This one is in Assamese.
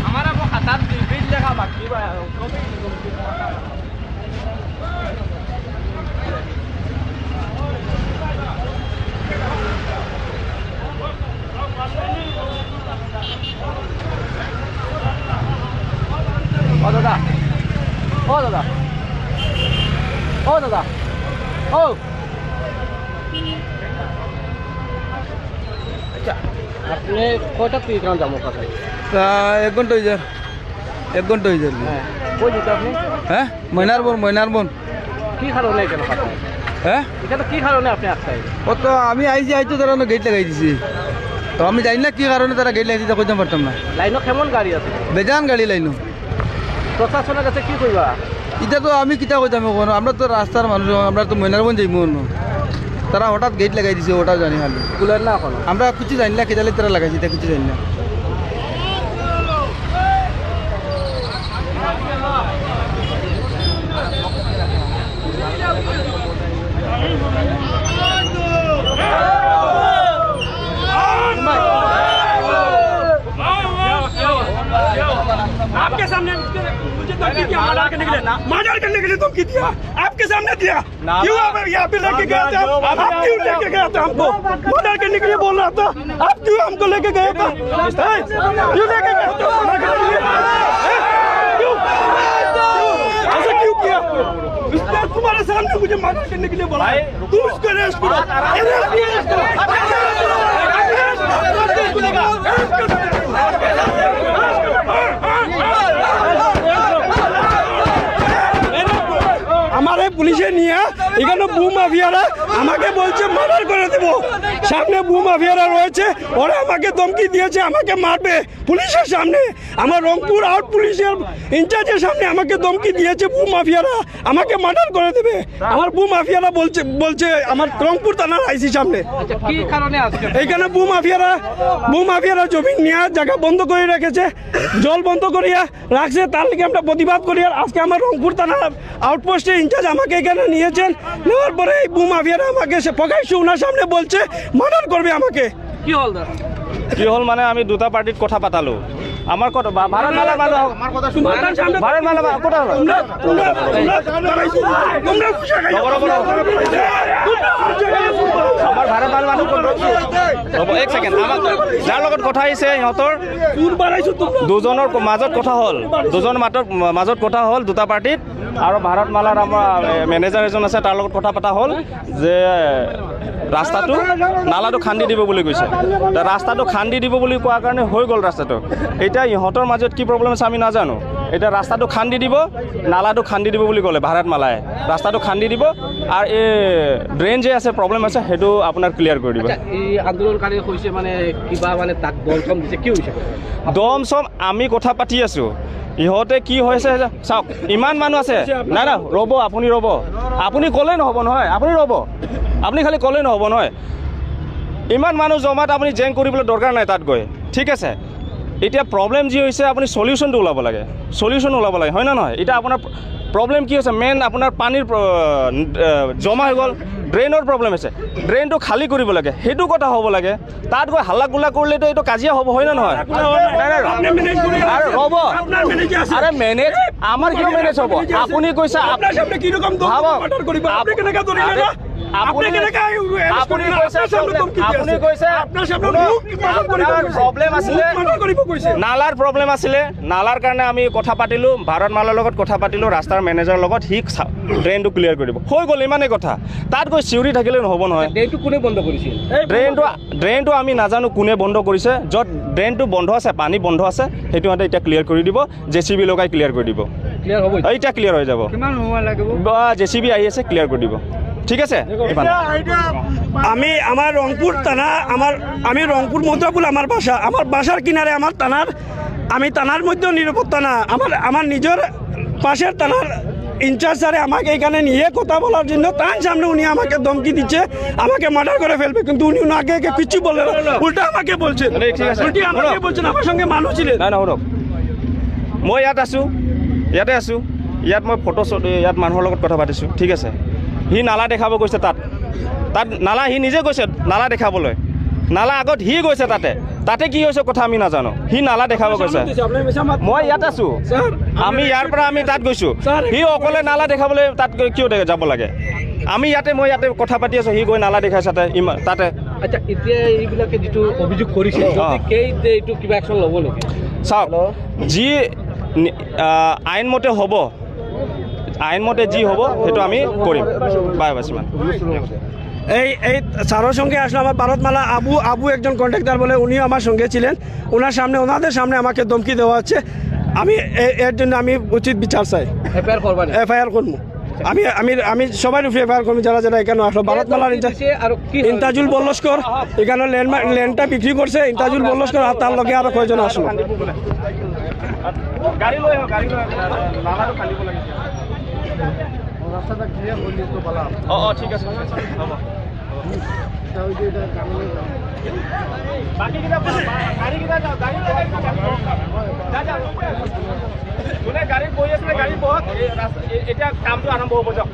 हमारा वो खतर बीच लेखा बाकी ओ दादा ओ दादा ओ दादा ओ अच्छा আপনি কয়টা তুই এখানে যাবো কথা 1 ঘন্টা হয়ে যায় 1 ঘন্টা হয়ে যায় হ্যাঁ কই যেতে আপনি হ্যাঁ ময়নারবন কি কারণে এখানে পাঠান হ্যাঁ এখানে কি কারণে আপনি আসছেন ও তো আমি আইছি আইতো তারা গেট লাগাই দিছি তো আমি জানি না কি কারণে তারা গেট লাগাই দিতে কইতে পারতাম না লাইনও কেমন গাড়ি আছে বেজান গাড়ি লাইনো প্রশাসনের কাছে কি কইবা এটা তো আমি কিতা কইতাম কোনো আমরা তো রাস্তার মানুষ আমরা তো ময়নারবন যাইমু তারা হঠাৎ গেট লাগাই দিছে ওটা জানি খালি কুলার না এখন আমরা কিছু জানি না কেদালে তারা লাগাইছি এটা কিছু জানি না आपके सामने मुझे धमकी दिया मर्डर करने के लिए धमकी दिया आपके सामने दिया क्यों आप यहाँ पे लेके गए थे आप क्यों लेके गए थे हमको मर्डर करने के लिए बोल रहा था आप क्यों हमको लेके गए थे क्यों लेके गए थे क्यों ऐसा क्यों किया उसने तुम्हारे सामने मुझे मर्डर करने के लिए बोला तू उसको अरेस्ट करो हमारे पुलिस নিয়ে এখানে বু মাফিয়ারা আমাকে বলছে মার্ডার করে দেব সামনে বু মাফিয়ারা রয়েছে ওরা আমাকে ধমকি দিয়েছে আমাকে মারবে পুলিশের সামনে আমার রংপুর আউট পুলিশের ইনচার্জের সামনে আমাকে ধমকি দিয়েছে বু মাফিয়ারা আমাকে মার্ডার করে দেবে আমার বু মাফিয়ারা বলছে আমার রংপুর থানার আইসি সামনে আচ্ছা কি কারণে আজকে এইখানে বু মাফিয়ারা জমি নিয়ে জায়গা বন্ধ করে রেখেছে জল বন্ধ করিয়া রাখছে তার লিগে আমরা প্রতিবাদ করি আর আজকে আমার রংপুর থানার আউটপোস্টের ইনচার্জ আমাকে এখানে নিয়েছেন নেওয়ার পরে এই বু মাফিয়ারা আমাকে সে প্রকাশ্যে ওনার সামনে বলছে মার্ডার করবে আমাকে কি হল দা কি হল মানে আমি দুটা পার্টিত কথা পাতালো আমার কথা ভারত মালার মানুষ ভারত মালার কথা হল আমার ভারত মালার মানুষ হ'ব এক ছেকেণ্ড আমাৰ যাৰ লগত কথা আহিছে সিহঁতৰ দুজনৰ মাজত কথা হ'ল মাজত কথা হ'ল দুটা পাৰ্টিত আৰু ভাৰত মালাৰ আমাৰ মেনেজাৰ এজন আছে তাৰ লগত কথা পতা হ'ল যে ৰাস্তাটো নালাটো খান্দি দিব বুলি কৈছে ৰাস্তাটো খান্দি দিব বুলি কোৱাৰ কাৰণে হৈ গ'ল ৰাস্তাটো এতিয়া ইহঁতৰ মাজত কি প্ৰব্লেম আছে আমি নাজানো এতিয়া ৰাস্তাটো খান্দি দিব নালাটো খান্দি দিব বুলি ক'লে ভাৰত মালাই ৰাস্তাটো খান্দি দিব আৰু এই ড্ৰেইন যে আছে প্ৰব্লেম আছে সেইটো আপোনাৰ ক্লিয়াৰ কৰি দিব এই আন্দোলনকাৰী হৈছে মানে কিবা মানে তাক দমচম দিছে কি হৈছে দমচম আমি কথা পাতি আছোঁ ইহঁতে কি হৈছে চাওক ইমান মানুহ আছে নাই না ৰ'ব আপুনি ক'লেই নহ'ব নহয় আপুনি খালি ক'লেই নহ'ব নহয় ইমান মানুহ জমাত আপুনি জেং কৰিবলৈ দৰকাৰ নাই তাত গৈ ঠিক আছে এতিয়া প্ৰব্লেম যি হৈছে আপুনি সলিউশ্যনটো ওলাব লাগে হয় না নহয় এতিয়া আপোনাৰ প্ৰব্লেম কি হৈছে মেইন আপোনাৰ পানীৰ জমা হৈ গ'ল ড্ৰেইনৰ প্ৰব্লেম আছে ড্ৰেইনটো খালী কৰিব লাগে সেইটো কথা হ'ব লাগে তাত গৈ হাল্লা গোল্লা কৰিলেতো এইটো কাজিয়া হ'ব হয় না নহয় আৰু ৰ'ব আৰে মেনেজ আমাৰ কিয় মেনেজ হ'ব আপুনি কৈছে নালাৰ প্ৰব্লেম আছিলে নালাৰ কাৰণে আমি কথা পাতিলোঁ ভাৰত মালাৰ লগত কথা পাতিলোঁ ৰাস্তাৰ মেনেজাৰৰ লগত সি ড্ৰেইনটো ক্লিয়াৰ কৰিব হৈ গ'ল ইমানেই কথা তাত গৈ চিউৰি থাকিলে নহ'ব নহয় ড্ৰেইনটো কোনে বন্ধ কৰিছিল ড্ৰেইনটো আমি নাজানো কোনে বন্ধ কৰিছে য'ত ড্ৰেইনটো বন্ধ আছে পানী বন্ধ আছে সেইটো সিহঁতে এতিয়া ক্লিয়াৰ কৰি দিব JCB লগাই ক্লিয়াৰ কৰি দিব এতিয়া ক্লিয়াৰ হৈ যাব JCB আহি আছে ক্লিয়াৰ কৰি দিব ঠিক আছে আমি আমার রংপুর থানা আমি রংপুর মধ্যপুল আমার বাসার কিনারে আমার থানার আমি থানার মধ্যেও নিরাপত্তা না আমার নিজের পাশের থানার ইনচার্জ স্যারে আমাকে এখানে নিয়ে কথা বলার জন্য তার সামনে উনি আমাকে ধমকি দিচ্ছে, আমাকে মার্ডার করে ফেলবে, কিন্তু উনি আগে কিছু বললেন না, উল্টা আমাকে বলছেন, ঠিক আছে। উল্টি আমাকে বলছেন, আমার সঙ্গে মানুষ ছিলেন। নাই নাই শুনক, মই ইয়াতে আছোঁ, ইয়াত মই ফটো ইয়াত মানুহৰ লগত কথা পাতিছোঁ, ঠিক আছে। সি নালা দেখাব গৈছে তাত নালা, সি নিজে গৈছে নালা দেখাবলৈ, নালা আগত সি গৈছে তাতে কি হৈছে কথা আমি নাজানো, সি নালা দেখাব গৈছে। মই ইয়াত আছোঁ, আমি ইয়াৰ পৰা আমি তাত গৈছোঁ, সি অকলে নালা দেখাবলৈ তাত কিয় যাব লাগে? মই ইয়াতে কথা পাতি আছোঁ, সি গৈ নালা দেখাইছে তাতে। আচ্ছা, এতিয়া এইবিলাকে যিটো অভিযোগ কৰিছে, এইটো কিবা একশ্যন ল'ব নেকি? চাওক, যি আইনমতে হ'ব, আইনমতে যি হ'ব সেইটো আমি কৰিম। বাই বাই সিমান। এই স্যারের সঙ্গে আসলো আমার ভারতমালা আবু একজন কন্ট্রাক্টর বলে, উনিও আমার সঙ্গে ছিলেন। ওনাদের সামনে আমাকে ধমকি দেওয়া হচ্ছে। আমি এর জন্য আমি উচিত বিচার চাই। এফআইআর করবেন? এফআইআর করবো। আমি সবাই উপরে এফআইআর করবো, যারা এখানে আসলো। ভারতমালার ইন্তাজুল বল্লস্কর এখানে ল্যান্ডটা বিক্রি করছে, ইন্তাজুল বল্লস্কর, আর তার লগে আরো কয়জন আসলো। ঠিক আছে, হ'ব। যোনে গাড়ীত বহি আছিলে গাড়ীত বহক, এতিয়া কামটো আৰম্ভ হ'ব, যাওক।